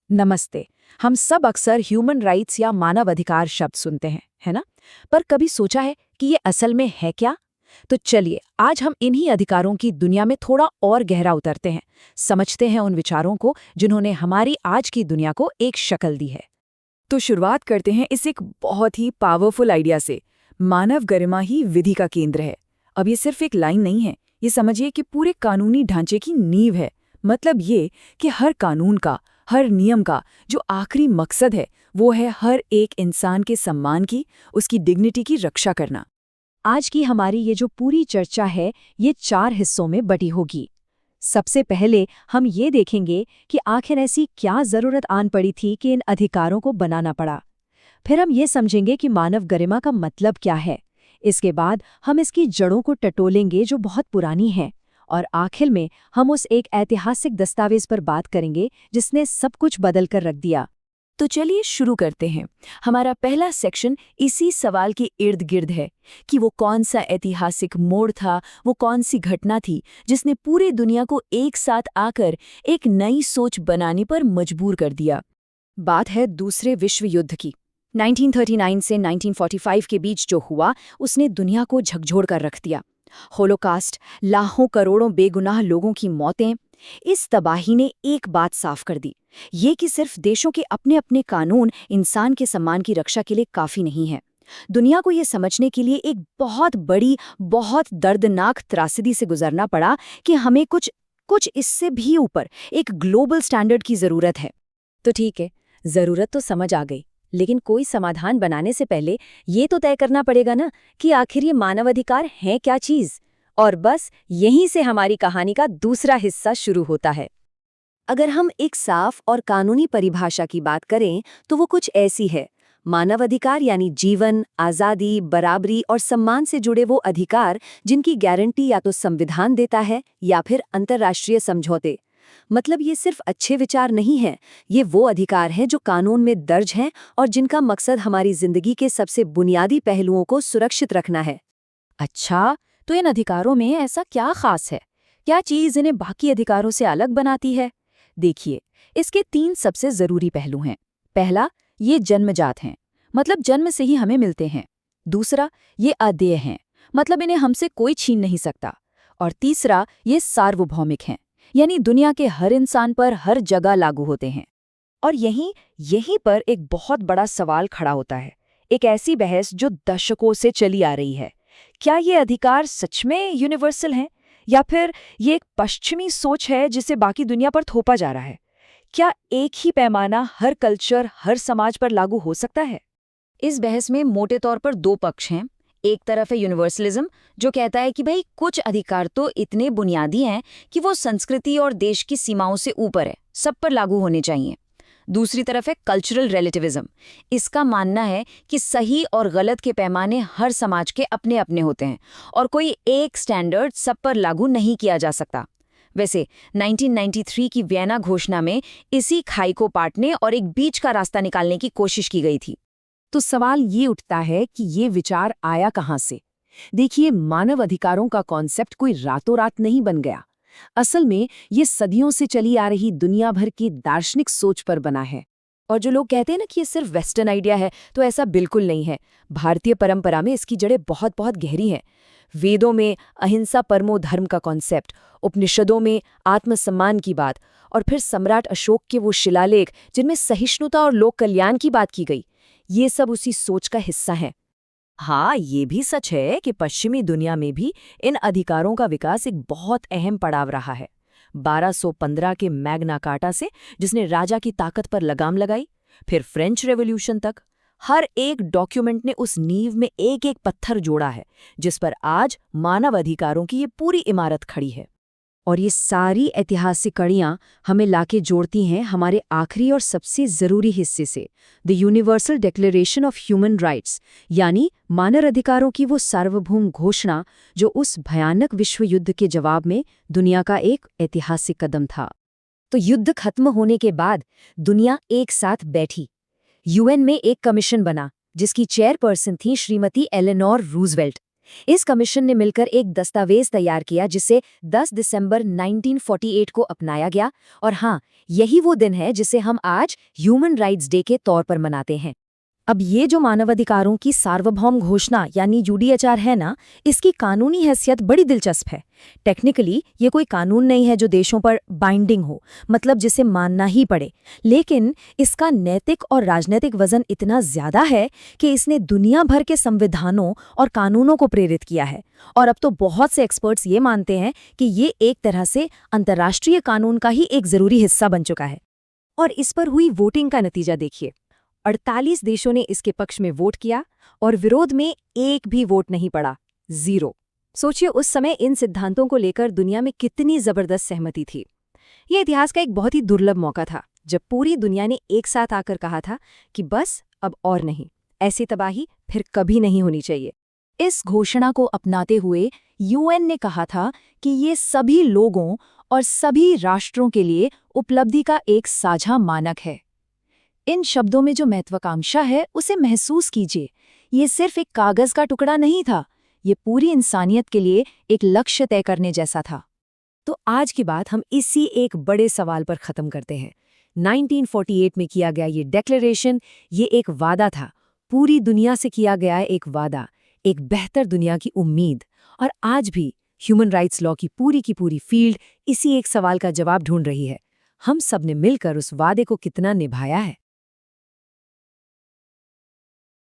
नमस्ते। हम सब अक्सर ह्यूमन राइट्स या मानव अधिकार शब्द सुनते हैं, है ना? पर कभी सोचा है कि ये असल में है क्या? तो चलिए, आज हम इन्हीं अधिकारों की दुनिया में थोड़ा और गहरा उतरते हैं, समझते हैं उन विचारों को जिन्होंने हमारी आज की दुनिया को एक शक्ल दी है। तो शुरुआत करते हैं इस एक बहुत ही पावरफुल आइडिया से। मानव गरिमा ही विधि का केंद्र है। अब ये सिर्फ एक लाइन नहीं है, ये समझिए कि पूरे कानूनी ढांचे की नींव है। मतलब ये कि हर कानून का, हर नियम का जो आखिरी मकसद है वो है हर एक इंसान के सम्मान की, उसकी डिग्निटी की रक्षा करना। आज की हमारी ये जो पूरी चर्चा है, ये 4 हिस्सों में बटी होगी। सबसे पहले हम ये देखेंगे कि आखिर ऐसी क्या जरूरत आन पड़ी थी कि इन अधिकारों को बनाना पड़ा। फिर हम ये समझेंगे कि मानव गरिमा का मतलब क्या है। इसके बाद हम इसकी जड़ों को टटोलेंगे जो बहुत पुरानी हैं, और आखिर में हम उस एक ऐतिहासिक दस्तावेज पर बात करेंगे जिसने सब कुछ बदल कर रख दिया। तो चलिए शुरू करते हैं। हमारा पहला सेक्शन इसी सवाल के इर्द गिर्द है कि वो कौन सा ऐतिहासिक मोड़ था, वो कौन सी घटना थी जिसने पूरी दुनिया को एक साथ आकर एक नई सोच बनाने पर मजबूर कर दिया। बात है दूसरे विश्व युद्ध की। 1939 से 1945 के बीच जो हुआ, उसने दुनिया को झकझोर कर रख दिया। होलोकास्ट, लाखों करोड़ों बेगुनाह लोगों की मौतें, इस तबाही ने एक बात साफ कर दी, ये कि सिर्फ देशों के अपने अपने कानून इंसान के सम्मान की रक्षा के लिए काफी नहीं है। दुनिया को ये समझने के लिए एक बहुत बड़ी, बहुत दर्दनाक त्रासदी से गुजरना पड़ा कि हमें कुछ कुछ इससे भी ऊपर एक ग्लोबल स्टैंडर्ड की जरूरत है। तो ठीक है, जरूरत तो समझ आ गई, लेकिन कोई समाधान बनाने से पहले ये तो तय करना पड़ेगा ना कि आखिर ये मानवाधिकार हैं क्या चीज। और बस यहीं से हमारी कहानी का दूसरा हिस्सा शुरू होता है। अगर हम एक साफ और कानूनी परिभाषा की बात करें तो वो कुछ ऐसी है। मानवाधिकार यानी जीवन, आज़ादी, बराबरी और सम्मान से जुड़े वो अधिकार जिनकी गारंटी या तो संविधान देता है या फिर अंतर्राष्ट्रीय समझौते। मतलब ये सिर्फ अच्छे विचार नहीं हैं, ये वो अधिकार हैं जो कानून में दर्ज हैं और जिनका मकसद हमारी जिंदगी के सबसे बुनियादी पहलुओं को सुरक्षित रखना है। अच्छा, तो इन अधिकारों में ऐसा क्या खास है? क्या चीज़ इन्हें बाकी अधिकारों से अलग बनाती है? देखिए, इसके 3 सबसे ज़रूरी पहलू हैं। पहला, ये जन्मजात हैं, मतलब जन्म से ही हमें मिलते हैं। दूसरा, ये अदेय हैं, मतलब इन्हें हमसे कोई छीन नहीं सकता। और तीसरा, ये सार्वभौमिक हैं, यानी दुनिया के हर इंसान पर हर जगह लागू होते हैं। और यहीं पर एक बहुत बड़ा सवाल खड़ा होता है, एक ऐसी बहस जो दशकों से चली आ रही है। क्या ये अधिकार सच में यूनिवर्सल हैं, या फिर ये एक पश्चिमी सोच है जिसे बाकी दुनिया पर थोपा जा रहा है? क्या एक ही पैमाना हर कल्चर, हर समाज पर लागू हो सकता है? इस बहस में मोटे तौर पर 2 पक्ष हैं। एक तरफ है यूनिवर्सलिज्म, जो कहता है कि भाई कुछ अधिकार तो इतने बुनियादी हैं कि वो संस्कृति और देश की सीमाओं से ऊपर है, सब पर लागू होने चाहिए। दूसरी तरफ है कल्चरल रिलेटिविज्म। इसका मानना है कि सही और गलत के पैमाने हर समाज के अपने अपने होते हैं और कोई एक स्टैंडर्ड सब पर लागू नहीं किया जा सकता। वैसे 1993 की वियना घोषणा में इसी खाई को पाटने और एक बीच का रास्ता निकालने की कोशिश की गई थी। तो सवाल ये उठता है कि ये विचार आया कहाँ से? देखिए, मानव अधिकारों का कॉन्सेप्ट कोई रातों रात नहीं बन गया। असल में ये सदियों से चली आ रही दुनिया भर की दार्शनिक सोच पर बना है। और जो लोग कहते हैं ना कि ये सिर्फ वेस्टर्न आइडिया है, तो ऐसा बिल्कुल नहीं है। भारतीय परंपरा में इसकी जड़ें बहुत बहुत गहरी हैं। वेदों में अहिंसा परमो धर्म का कॉन्सेप्ट, उपनिषदों में आत्मसम्मान की बात, और फिर सम्राट अशोक के वो शिलालेख जिनमें सहिष्णुता और लोक कल्याण की बात की गई, ये सब उसी सोच का हिस्सा हैं। हाँ, ये भी सच है कि पश्चिमी दुनिया में भी इन अधिकारों का विकास एक बहुत अहम पड़ाव रहा है। 1215 के मैग्ना कार्टा से, जिसने राजा की ताकत पर लगाम लगाई, फिर फ्रेंच रेवोल्यूशन तक, हर एक डॉक्यूमेंट ने उस नींव में एक एक पत्थर जोड़ा है जिस पर आज मानव अधिकारों की ये पूरी इमारत खड़ी है। और ये सारी ऐतिहासिक कड़ियाँ हमें लाके जोड़ती हैं हमारे आखिरी और सबसे ज़रूरी हिस्से से, the universal declaration of human rights, यानी मानव अधिकारों की वो सार्वभौम घोषणा जो उस भयानक विश्व युद्ध के जवाब में दुनिया का एक ऐतिहासिक कदम था। तो युद्ध खत्म होने के बाद दुनिया एक साथ बैठी। यूएन में एक कमीशन बना जिसकी चेयरपर्सन थी श्रीमती एलेनोर रूजवेल्ट। इस कमीशन ने मिलकर एक दस्तावेज तैयार किया जिसे 10 दिसंबर 1948 को अपनाया गया, और हाँ, यही वो दिन है जिसे हम आज ह्यूमन राइट्स डे के तौर पर मनाते हैं। अब ये जो मानवाधिकारों की सार्वभौम घोषणा यानी यूडीएचआर है ना, इसकी कानूनी हैसियत बड़ी दिलचस्प है। टेक्निकली ये कोई कानून नहीं है जो देशों पर बाइंडिंग हो, मतलब जिसे मानना ही पड़े, लेकिन इसका नैतिक और राजनीतिक वजन इतना ज्यादा है कि इसने दुनिया भर के संविधानों और कानूनों को प्रेरित किया है। और अब तो बहुत से एक्सपर्ट्स ये मानते हैं कि ये एक तरह से अंतर्राष्ट्रीय कानून का ही एक जरूरी हिस्सा बन चुका है। और इस पर हुई वोटिंग का नतीजा देखिए। 48 देशों ने इसके पक्ष में वोट किया और विरोध में एक भी वोट नहीं पड़ा, 0। सोचिए उस समय इन सिद्धांतों को लेकर दुनिया में कितनी जबरदस्त सहमति थी। यह इतिहास का एक बहुत ही दुर्लभ मौका था जब पूरी दुनिया ने एक साथ आकर कहा था कि बस अब और नहीं, ऐसी तबाही फिर कभी नहीं होनी चाहिए। इस घोषणा को अपनाते हुए यूएन ने कहा था कि ये सभी लोगों और सभी राष्ट्रों के लिए उपलब्धि का एक साझा मानक है। इन शब्दों में जो महत्वाकांक्षा है उसे महसूस कीजिए। ये सिर्फ एक कागज का टुकड़ा नहीं था, ये पूरी इंसानियत के लिए एक लक्ष्य तय करने जैसा था। तो आज की बात हम इसी एक बड़े सवाल पर खत्म करते हैं। 1948 में किया गया ये डिक्लेरेशन, ये एक वादा था, पूरी दुनिया से किया गया एक वादा, एक बेहतर दुनिया की उम्मीद। और आज भी ह्यूमन राइट्स लॉ की पूरी फील्ड इसी एक सवाल का जवाब ढूंढ रही है, हम सब ने मिलकर उस वादे को कितना निभाया है।